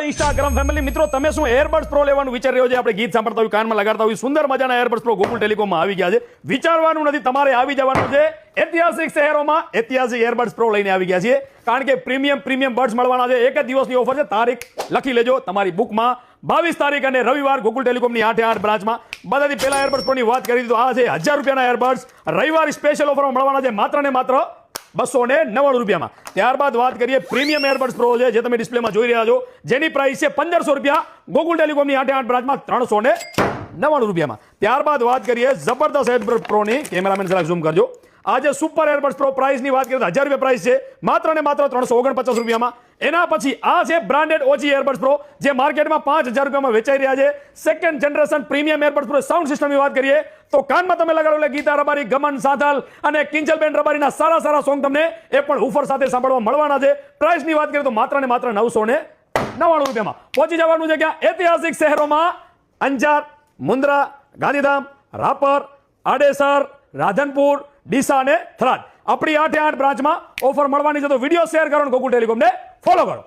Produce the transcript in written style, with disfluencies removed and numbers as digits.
Instagram family મિત્રો, તમે શું એરબડ્સ પ્રો લેવાનું વિચાર રહ્યો છે? આપણે ગીત સાંભળતા હોય, કાનમાં લગાડતા હોય, સુંદર મજાના એરબડ્સ પ્રો ગોકુલ ટેલિકોમમાં આવી ગયા છે. વિચારવાનું નથી, તમારે આવી જવાનું છે. ઐતિહાસિક શહેરોમાં ઐતિહાસિક એરબડ્સ પ્રો લઈને આવી ગયા છીએ, કારણ કે પ્રીમિયમ બડ્સ મળવાના છે. એક જ દિવસની ઓફર છે. તારીખ લખી લેજો તમારી બુકમાં. 22 તારીખ અને રવિવાર ગોકુલ ટેલિકોમની 8 બ્રાન્ચમાં. બધાથી પહેલા એરબડ્સ પ્રોની વાત કરી દીધું. આ છે 1000 રૂપિયાના એરબડ્સ. રવિવાર સ્પેશિયલ ઓફરમાં મળવાના છે માત્ર ને માત્ર 299 રૂપિયામાં. ત્યારબાદ વાત કરીએ પ્રીમિયમ એરબડ્સ પ્રો છે, જે તમે ડિસ્પ્લેમાં જોઈ રહ્યા છો, જેની પ્રાઇસ છે 1500 રૂપિયા. ગોકુલ ટેલિકોમની 8 બ્રાન્ચમાં 399 રૂપિયામાં. ત્યારબાદ વાત કરીએ જબરદસ્ત એરબડ્સ પ્રોની. કેમેરામેન જરાક ઝૂમ કરજો. આજે સુપર એરબડ્સ પ્રો પ્રાઇસની વાત કરીએ તો 1000 રૂપિયા પ્રાઇસ છે, માત્ર ને માત્ર 349 રૂપિયામાં. એના પછી આ છે બ્રાન્ડેડ ઓજી એરબડ્સ પ્રો, જે માર્કેટમાં 5000 રૂપિયામાં વેચાઈ રહ્યા છે. Second generation premium earbuds pro. Sound સિસ્ટમની વાત કરીએ તો કાનમાં તમે લગાડો એટલે ગીતા રબારી, ગમન સાંથાલ અને કિંજલબેન રબારીના સારા સોંગ તમને એ પણ ઉફર સાથે સાંભળવા મળવાના છે. પ્રાઇસની વાત કરીએ તો માત્ર ને માત્ર 999 રૂપિયામાં. પહોંચી જવાનું છે ક્યાં? ઐતિહાસિક શહેરોમાં અંજાર, મુન્દ્રા, ગાંધીધામ, રાપર, આડેસર, રાધનપુર, ડીસા અને થરાદ. આપણી 8 બ્રાન્ચમાં ઓફર મળવાની છે. તો વિડીયો શેર કરો અને ગોકુલ ટેલિકોમને ફોલો કરો.